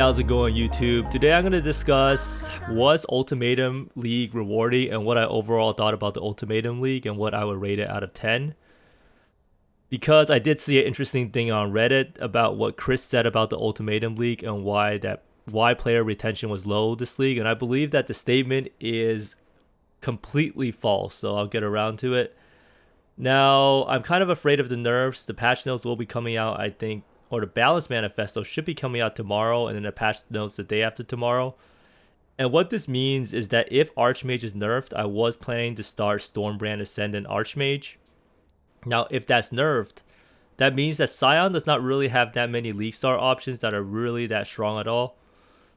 how's it going, YouTube? Today I'm going to discuss was Ultimatum League rewarding and what I overall thought about the Ultimatum League and what I would rate it out of 10. Because I did see an interesting thing on Reddit about what Chris said about the Ultimatum League and why player retention was low this league, and I believe that the statement is completely false, so I'll get around to it. Now, I'm kind of afraid of the nerfs. The patch notes will be coming out, I think, or the balance manifesto should be coming out tomorrow, and then the patch notes the day after tomorrow. And what this means is that if Archmage is nerfed, I was planning to start Stormbrand Ascendant Archmage. Now, if that's nerfed, that means that Scion does not really have that many League Star options that are really that strong at all.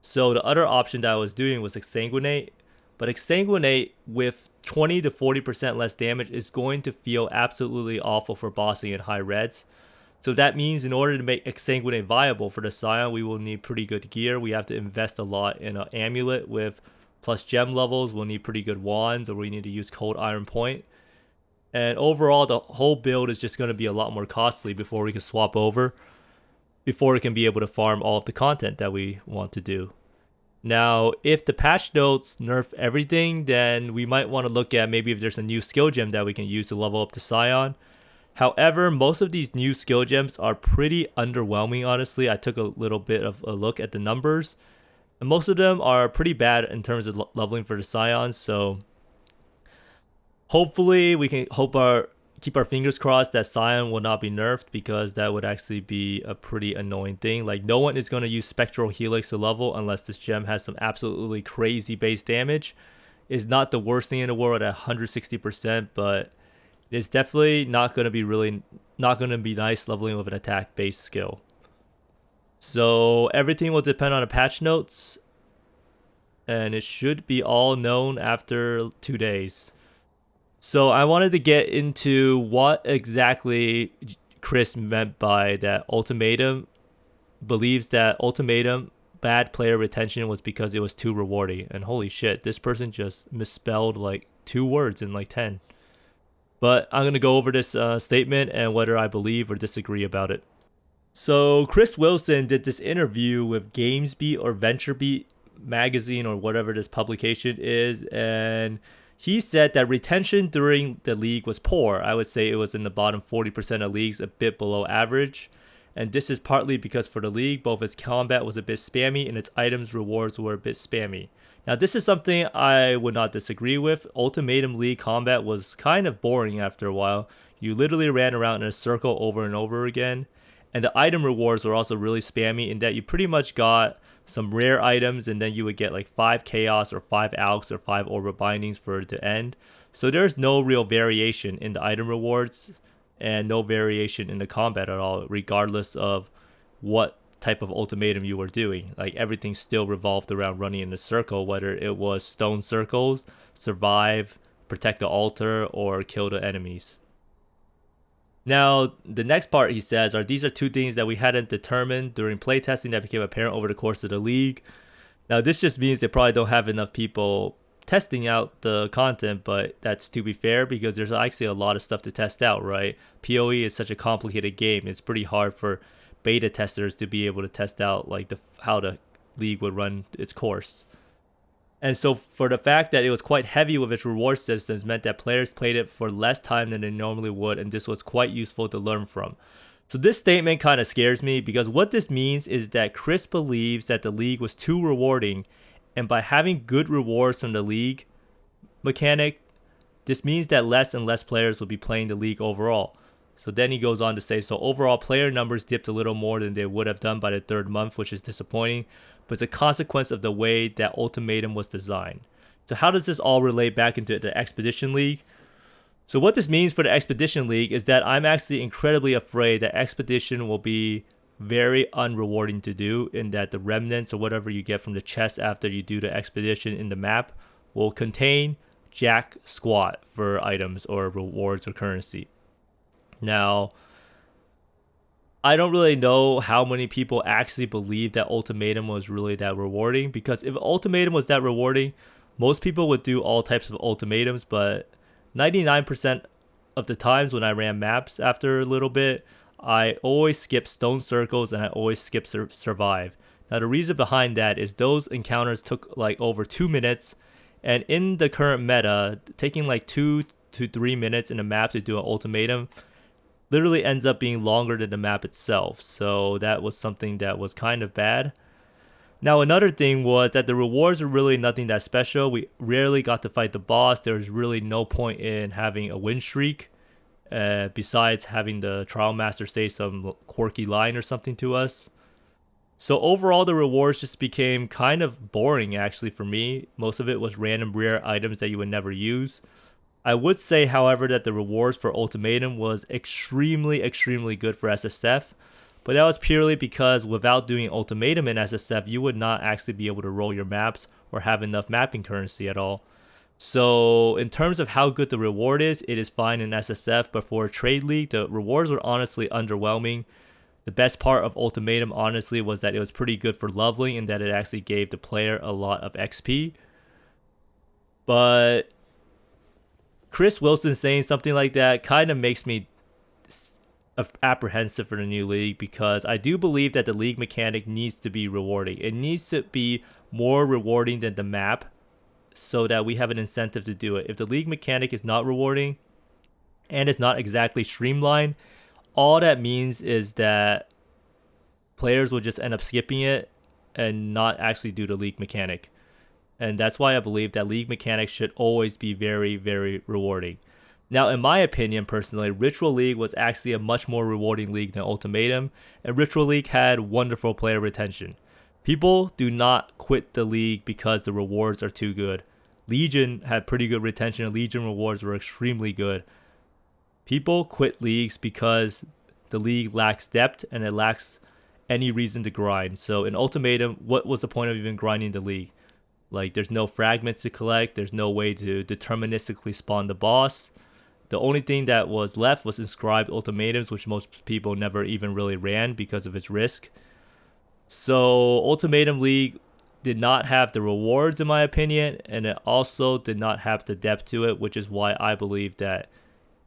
So the other option that I was doing was Exsanguinate. But Exsanguinate with 20 to 40% less damage is going to feel absolutely awful for bossing in high reds. So that means in order to make Exsanguinate viable for the Scion, we will need pretty good gear. We have to invest a lot in an amulet with plus gem levels. We'll need pretty good wands, or we need to use Cold Iron Point. And overall, the whole build is just going to be a lot more costly before we can swap over, before we can be able to farm all of the content that we want to do. Now, if the patch notes nerf everything, then we might want to look at maybe if there's a new skill gem that we can use to level up the Scion. However, most of these new skill gems are pretty underwhelming, honestly. I took a little bit of a look at the numbers, and most of them are pretty bad in terms of leveling for the Scions. So hopefully we can keep our fingers crossed that Scion will not be nerfed, because that would actually be a pretty annoying thing. Like, no one is going to use Spectral Helix to level unless this gem has some absolutely crazy base damage. It's not the worst thing in the world at 160%, but it's definitely not going to be nice leveling with an attack based skill. So everything will depend on the patch notes, and it should be all known after 2 days. So I wanted to get into what exactly Chris meant by that Ultimatum believes that Ultimatum bad player retention was because it was too rewarding. And holy shit, this person just misspelled like 2 words in like 10. But I'm going to go over this statement and whether I believe or disagree about it. So Chris Wilson did this interview with GamesBeat or VentureBeat magazine or whatever this publication is, and he said that retention during the league was poor. I would say it was in the bottom 40% of leagues, a bit below average. And this is partly because for the league, both its combat was a bit spammy and its items rewards were a bit spammy. Now, this is something I would not disagree with. Ultimatum League combat was kind of boring after a while. You literally ran around in a circle over and over again. And the item rewards were also really spammy in that you pretty much got some rare items, and then you would get like 5 Chaos or 5 Alks or 5 Orbit Bindings for it to end. So there's no real variation in the item rewards and no variation in the combat at all, regardless of what type of ultimatum you were doing. Like, everything still revolved around running in a circle, whether it was stone circles, survive, protect the altar, or kill the enemies. Now, the next part he says these are 2 things that we hadn't determined during playtesting that became apparent over the course of the league. Now, this just means they probably don't have enough people testing out the content, but that's to be fair, because there's actually a lot of stuff to test out, right? PoE is such a complicated game. It's pretty hard for beta testers to be able to test out like how the league would run its course. And so for the fact that it was quite heavy with its reward systems meant that players played it for less time than they normally would, and this was quite useful to learn from. So this statement kind of scares me, because what this means is that Chris believes that the league was too rewarding, and by having good rewards from the league mechanic, this means that less and less players will be playing the league overall. So then he goes on to say, so overall player numbers dipped a little more than they would have done by the 3rd month, which is disappointing, but it's a consequence of the way that Ultimatum was designed. So how does this all relate back into the Expedition League? So what this means for the Expedition League is that I'm actually incredibly afraid that Expedition will be very unrewarding to do, in that the remnants or whatever you get from the chest after you do the expedition in the map will contain jack squat for items or rewards or currency. Now, I don't really know how many people actually believe that Ultimatum was really that rewarding, because if Ultimatum was that rewarding, most people would do all types of ultimatums, but 99% of the times when I ran maps after a little bit, I always skip stone circles and I always skip survive. Now the reason behind that is those encounters took like over 2 minutes, and in the current meta, taking like 2 to 3 minutes in a map to do an ultimatum literally ends up being longer than the map itself. So that was something that was kind of bad. Now another thing was that the rewards were really nothing that special. We rarely got to fight the boss. There was really no point in having a win streak, besides having the trial master say some quirky line or something to us. So overall, the rewards just became kind of boring actually for me. Most of it was random rare items that you would never use. I would say, however, that the rewards for Ultimatum was extremely good for SSF, but that was purely because without doing Ultimatum in SSF, you would not actually be able to roll your maps or have enough mapping currency at all. So in terms of how good the reward is, it is fine in SSF, but for a trade league, the rewards were honestly underwhelming. The best part of Ultimatum, honestly, was that it was pretty good for leveling and that it actually gave the player a lot of XP. But Chris Wilson saying something like that kind of makes me apprehensive for the new league, because I do believe that the league mechanic needs to be rewarding. It needs to be more rewarding than the map so that we have an incentive to do it. If the league mechanic is not rewarding and it's not exactly streamlined, all that means is that players will just end up skipping it and not actually do the league mechanic. And that's why I believe that league mechanics should always be very rewarding. Now, in my opinion, personally, Ritual League was actually a much more rewarding league than Ultimatum, and Ritual League had wonderful player retention. People do not quit the league because the rewards are too good. Legion had pretty good retention, and Legion rewards were extremely good. People quit leagues because the league lacks depth and it lacks any reason to grind. So in Ultimatum, what was the point of even grinding the league? Like, there's no fragments to collect. There's no way to deterministically spawn the boss. The only thing that was left was inscribed ultimatums, which most people never even really ran because of its risk. So Ultimatum League did not have the rewards, in my opinion, and it also did not have the depth to it, which is why I believe that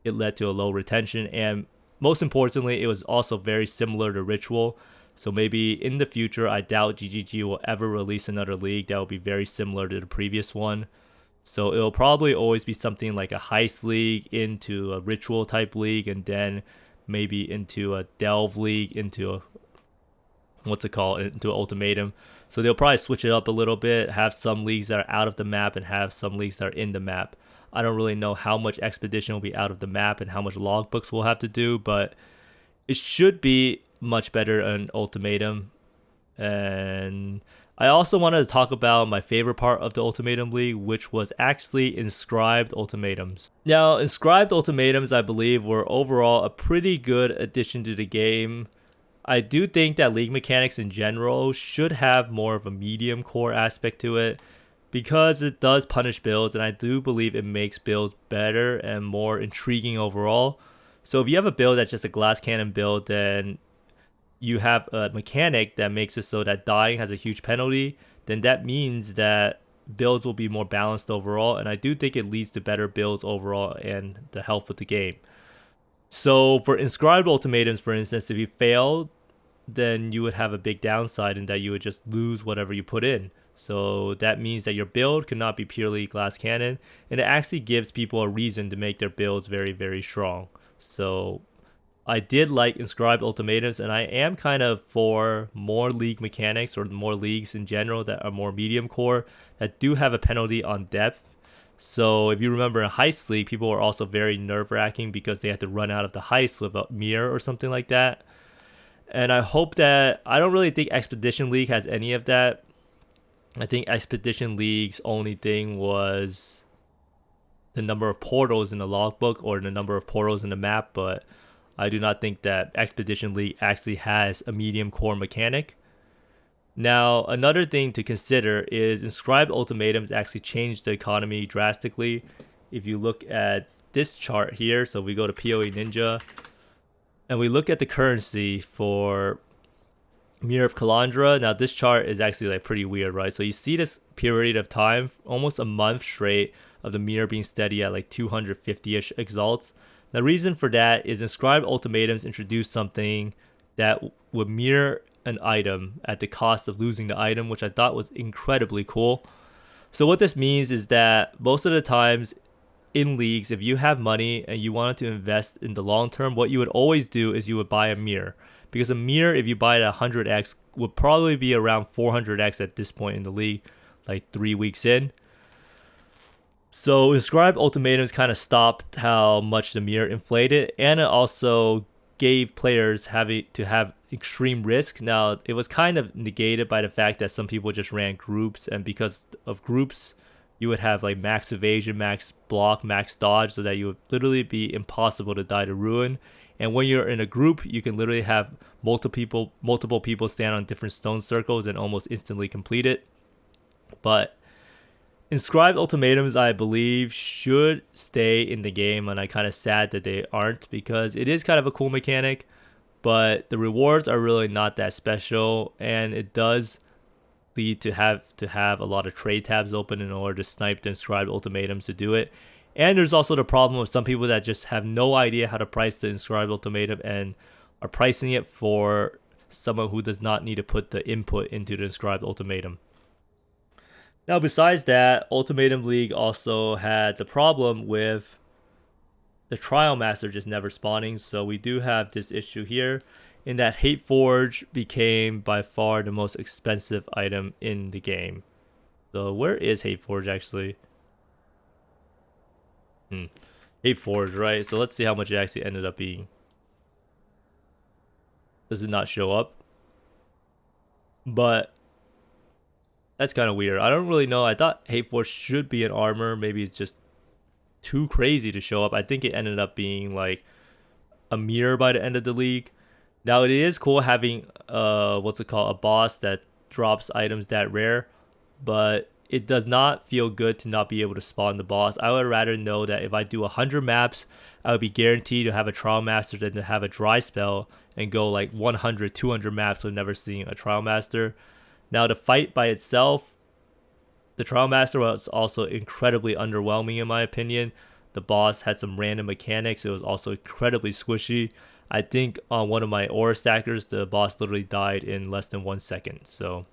it led to a low retention. And most importantly, it was also very similar to Ritual. So maybe in the future, I doubt GGG will ever release another league that will be very similar to the previous one. So it'll probably always be something like a heist league into a ritual type league, and then maybe into a delve league, into a into an ultimatum. So they'll probably switch it up a little bit, have some leagues that are out of the map and have some leagues that are in the map. I don't really know how much expedition will be out of the map and how much logbooks we'll have to do, but it should be much better in Ultimatum. And I also wanted to talk about my favorite part of the Ultimatum League, which was actually inscribed ultimatums. Now, inscribed ultimatums, I believe, were overall a pretty good addition to the game. I do think that league mechanics in general should have more of a medium core aspect to it, because it does punish builds, and I do believe it makes builds better and more intriguing overall. So if you have a build that's just a glass cannon build, then you have a mechanic that makes it so that dying has a huge penalty, then that means that builds will be more balanced overall, and I do think it leads to better builds overall and the health of the game. So for inscribed ultimatums, for instance, if you fail, then you would have a big downside in that you would just lose whatever you put in. So that means that your build cannot be purely glass cannon, and it actually gives people a reason to make their builds very strong. So I did like inscribed ultimatums, and I am kind of for more league mechanics or more leagues in general that are more medium core that do have a penalty on depth. So if you remember in Heist League, people were also very nerve-wracking because they had to run out of the heist with a mirror or something like that. And I hope that, I don't really think Expedition League has any of that. I think Expedition League's only thing was the number of portals in the logbook or the number of portals in the map, but I do not think that Expedition League actually has a medium core mechanic. Now, another thing to consider is inscribed ultimatums actually changed the economy drastically. If you look at this chart here, so we go to PoE Ninja, and we look at the currency for Mirror of Kalandra. Now, this chart is actually like pretty weird, right? So you see this period of time, almost a month straight, of the mirror being steady at like 250-ish exalts. The reason for that is inscribed ultimatums introduced something that would mirror an item at the cost of losing the item, which I thought was incredibly cool. So what this means is that most of the times in leagues, if you have money and you wanted to invest in the long term, what you would always do is you would buy a mirror. Because a mirror, if you buy it at 100x, would probably be around 400x at this point in the league, like 3 weeks in. So Inscribed Ultimatums kind of stopped how much the mirror inflated, and it also gave players having to have extreme risk. Now, it was kind of negated by the fact that some people just ran groups, and because of groups, you would have like max evasion, max block, max dodge, so that you would literally be impossible to die to ruin. And when you're in a group, you can literally have multiple people stand on different stone circles and almost instantly complete it. But Inscribed Ultimatums, I believe, should stay in the game, and I'm kind of sad that they aren't, because it is kind of a cool mechanic, but the rewards are really not that special, and it does lead to have a lot of trade tabs open in order to snipe the Inscribed Ultimatums to do it. And there's also the problem of some people that just have no idea how to price the Inscribed Ultimatum and are pricing it for someone who does not need to put the input into the Inscribed Ultimatum. Now, besides that, Ultimatum League also had the problem with the Trial Master just never spawning. So we do have this issue here in that Hate Forge became by far the most expensive item in the game. So where is Hate Forge actually? Hate Forge, right? So let's see how much it actually ended up being. Does it not show up? But that's kind of weird. I don't really know. I thought Hate Force should be an armor. Maybe it's just too crazy to show up. I think it ended up being like a mirror by the end of the league. Now, it is cool having what's it called, a boss that drops items that rare, but it does not feel good to not be able to spawn the boss. I would rather know that if I do 100 maps, I would be guaranteed to have a Trial Master than to have a dry spell and go like 100, 200 maps with never seeing a Trial Master. Now, the fight by itself, the Trial Master was also incredibly underwhelming in my opinion. The boss had some random mechanics. It was also incredibly squishy. I think on one of my aura stackers, the boss literally died in less than 1 second. So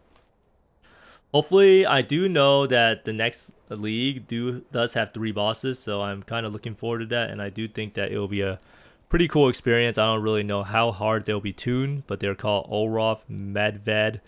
hopefully, I do know that the next league does have 3 bosses. So I'm kind of looking forward to that. And I do think that it will be a pretty cool experience. I don't really know how hard they'll be tuned, but they're called Olroth, Medved,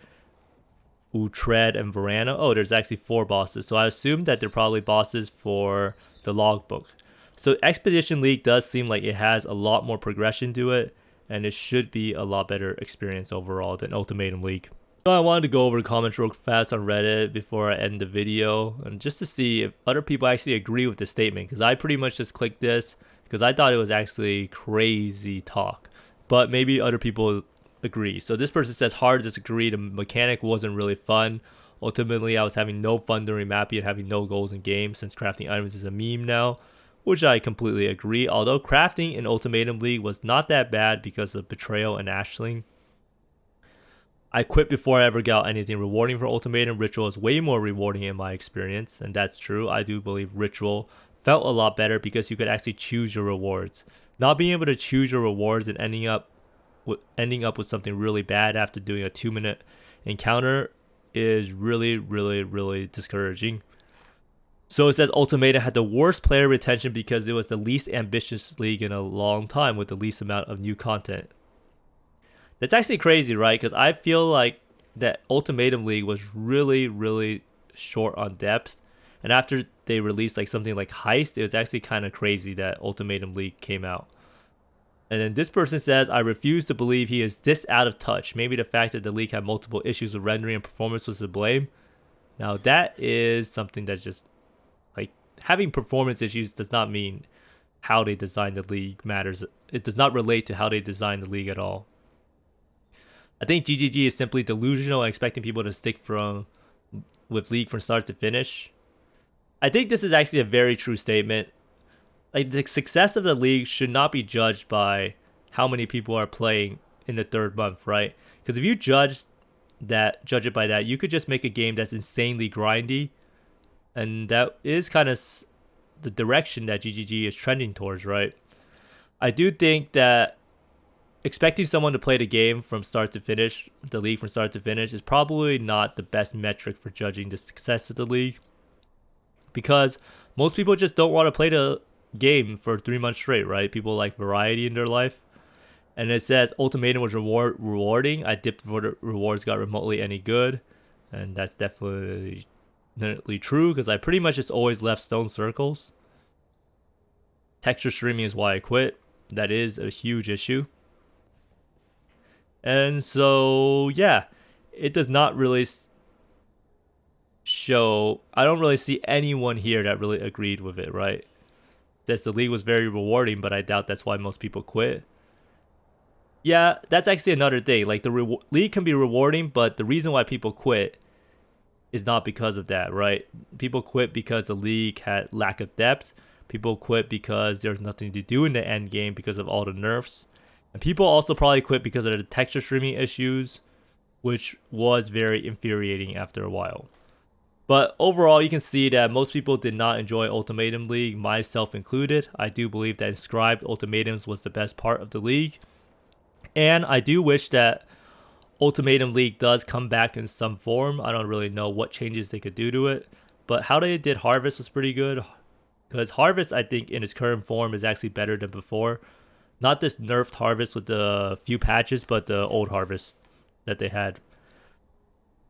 Utred, and Varana. Oh, there's actually 4 bosses. So I assume that they're probably bosses for the logbook. So Expedition League does seem like it has a lot more progression to it, and it should be a lot better experience overall than Ultimatum League. So I wanted to go over the comments real fast on Reddit before I end the video, and just to see if other people actually agree with the statement, because I pretty much just clicked this because I thought it was actually crazy talk, but maybe other people agree. So this person says, hard disagree, the mechanic wasn't really fun. Ultimately, I was having no fun during mapping and having no goals in game since crafting items is a meme now, which I completely agree. Although crafting in Ultimatum League was not that bad because of Betrayal and Ashling. I quit before I ever got anything rewarding for Ultimatum. Ritual is way more rewarding in my experience, and that's true. I do believe Ritual felt a lot better because you could actually choose your rewards. Not being able to choose your rewards and ending up with something really bad after doing a 2-minute encounter is really discouraging. So it says Ultimatum had the worst player retention because it was the least ambitious league in a long time with the least amount of new content. That's actually crazy, right? Because I feel like that Ultimatum League was really short on depth, and after they released like something like Heist, it was actually kind of crazy that Ultimatum League came out. And then this person says, I refuse to believe he is this out of touch. Maybe the fact that the league had multiple issues with rendering and performance was to blame. Now that is something that's just like, having performance issues does not mean how they design the league matters. It does not relate to how they design the league at all. I think GGG is simply delusional and expecting people to stick with League from start to finish. I think this is actually a very true statement. Like, the success of the league should not be judged by how many people are playing in the 3rd month, right? Because if you judge it by that, you could just make a game that's insanely grindy, and that is kind of the direction that GGG is trending towards, right? I do think that expecting someone to play the game from start to finish, the league from start to finish, is probably not the best metric for judging the success of the league, because most people just don't want to play the game for 3 months straight, right? People like variety in their life. And it says Ultimatum was rewarding. I dipped before the rewards got remotely any good. And that's definitely true, because I pretty much just always left stone circles. Texture streaming is why I quit. That is a huge issue. And so, yeah, it does not really show. I don't really see anyone here that really agreed with it, right? Says the league was very rewarding, but I doubt that's why most people quit. Yeah, that's actually another thing. Like, the league can be rewarding, but the reason why people quit is not because of that, right? People quit because the league had lack of depth. People quit because there's nothing to do in the end game because of all the nerfs. And people also probably quit because of the texture streaming issues, which was very infuriating after a while. But overall, you can see that most people did not enjoy Ultimatum League, myself included. I do believe that inscribed ultimatums was the best part of the league. And I do wish that Ultimatum League does come back in some form. I don't really know what changes they could do to it. But how they did Harvest was pretty good. Because Harvest, I think, in its current form is actually better than before. Not this nerfed Harvest with the few patches, but the old Harvest that they had.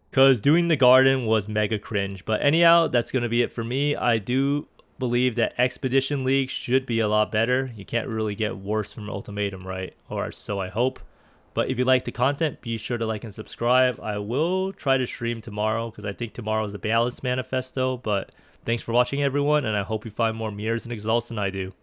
Because doing the garden was mega cringe. But anyhow, that's going to be it for me. I do believe that Expedition League should be a lot better. You can't really get worse from Ultimatum, right? Or so I hope. But if you like the content, be sure to like and subscribe. I will try to stream tomorrow, because I think tomorrow is a balanced manifesto. But thanks for watching, everyone, and I hope you find more mirrors and exalts than I do.